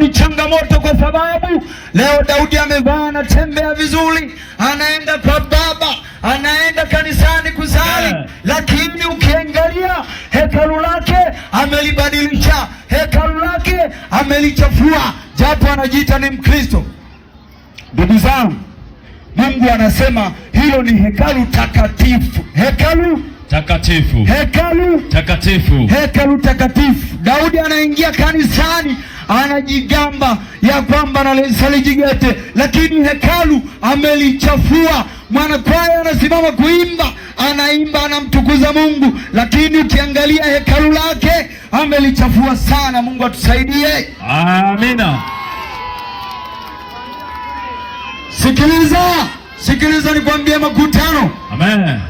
Ni changamoto kwa sababu leo Daudi amevaa, anatembea vizuri, anaenda kwa baba, anaenda kanisani kusali, lakini ukiangalia hekalu lake amelibadilisha, hekalu lake amelichafua, japo anajiita ni Mkristo. Ndugu zangu, Mungu anasema hilo ni hekalu takatifu, hekalu takatifu, hekalu takatifu, hekalu takatifu. Daudi anaingia kanisani, anajigamba ya kwamba analisali jigete, lakini hekalu amelichafua. Mwanakwaya anasimama kuimba, anaimba, anamtukuza Mungu, lakini ukiangalia hekalu lake amelichafua sana. Mungu atusaidie. Amina. Sikiliza nikwambie makutano. Amen.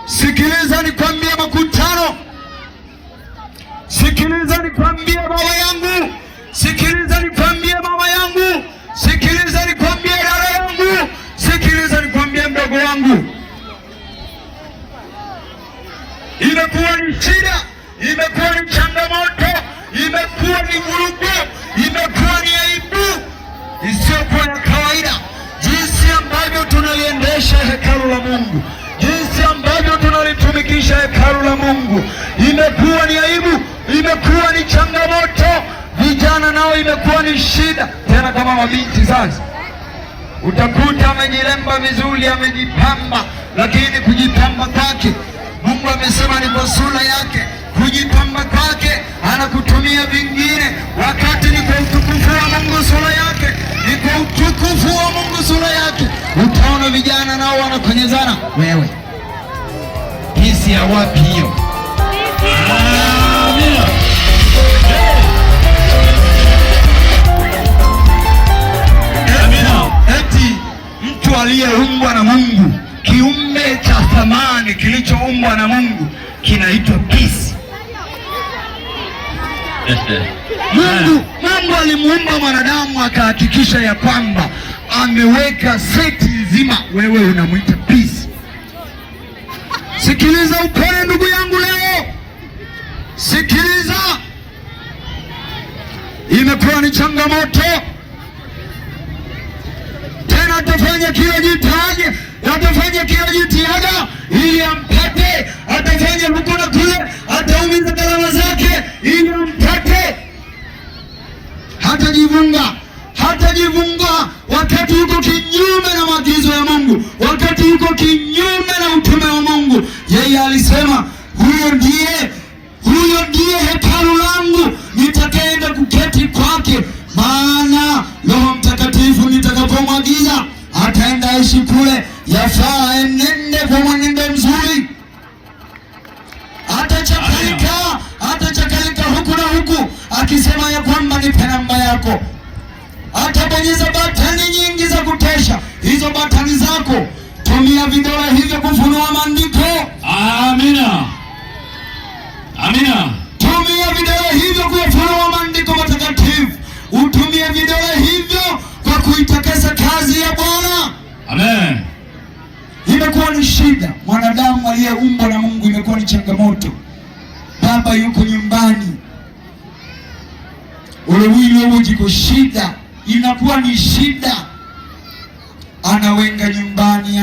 Sikiliza nikwambie makutano. Sikiliza nikwambie baba yangu. Sikiliza nikwambie mama yangu. Sikiliza nikwambie dada yangu. Sikiliza nikwambie mdogo wangu. Imekuwa ni shida, imekuwa ni changamoto, imekuwa ni vurugu, imekuwa ni aibu isiyokuwa ya kawaida, jinsi ambavyo tunaliendesha hekalu la Mungu, jinsi ambavyo tunalitumikisha hekalu la Mungu. Imekuwa ni aibu, imekuwa ni changamoto. Vijana nao imekuwa ni shida, tena kama mabinti sasa. Utakuta amejilemba vizuri, amejipamba, lakini kujipamba kwake, Mungu amesema ni kwa sura yake. Kujipamba kwake anakutumia vingine, wakati ni kwa utukufu wa Mungu sura yake, ni kwa utukufu wa Mungu sura yake. Utaona vijana nao wanakonyezana. Wewe hisi ya wapi hiyo? Eti mtu aliyeumbwa na Mungu, kiumbe cha thamani kilichoumbwa na Mungu, kinaitwa peace. Mungu alimuumba mwanadamu, akahakikisha ya kwamba ameweka seti nzima. Wewe unamwita peace. Sikiliza upole ndugu yangu leo, sikiliza. Imekuwa ni changamoto, tena atafanya kila jitihada, atafanya kila jitihada ili ampate, atafanya huko na kule, ataumiza gharama zake ili ampate. Hatajivunga wakati yuko kinyume na maagizo ya Mungu, wakati yuko kinyume na utume wa Mungu. Yeye alisema huyo ndiye hekalu langu, nitakaenda kuketi kwake, maana Roho Mtakatifu nitakapomwagiza ataenda aishi kule. Yafaa enende kwa mwenendo mzuri. Atachakalika huku na huku, akisema ya kwamba nipe namba yako. Atabonyeza batani nyingi za kutesha. Hizo batani zako, tumia vidole hivyo kufunua maandiko. Amina. Amina. Tumia vidole hivyo kufunua maandiko matakatifu. Utumie vidole hivyo kwa kuitakasa kazi ya Bwana. Amen. Imekuwa ni shida, mwanadamu aliyeumbwa na Mungu, imekuwa ni changamoto. Baba yuko nyumbani, ule mwili wao jiko shida, inakuwa ni shida. Anawenga nyumbani,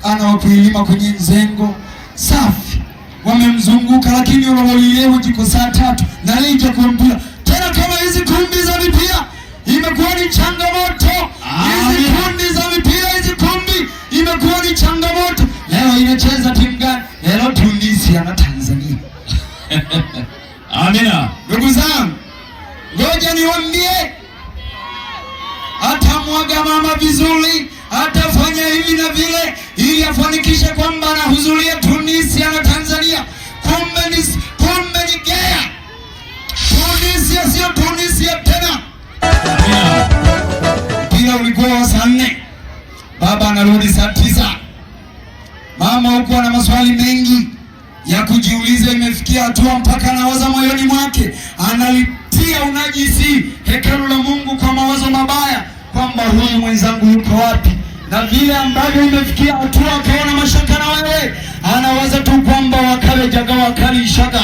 anawakuilima kwenye nzengo safi, wamemzunguka, lakini ule leo jiko saa 3 na leo kumpira tena. Kama hizi kumbi za mipira imekuwa ni changamoto. Hizi kumbi za mipira, hizi kumbi imekuwa ni changamoto. Leo inacheza timu gani? Leo Tunisia na Tanzania. Amina. Ndugu zangu, ngoja niwaambie, atamwaga mama vizuri, atafanya hivi na vile ili afanikishe kwamba anahudhuria Tunisia na Tanzania. Kumbe ni gea. Tunisia sio Tunisia tena. Mpira ulikuwa saa 4, baba anarudi saa 9. Mama huko ana maswali mengi ya kujiuliza, imefikia hatua mpaka anawaza moyoni mwake, analitia unajisi hekalu la Mungu kwa mawazo mabaya, kwamba huyu mwenzangu yuko wapi? Na vile ambavyo imefikia hatua akaona mashaka na wewe, anawaza tu kwamba wakale jaga wakali shaka.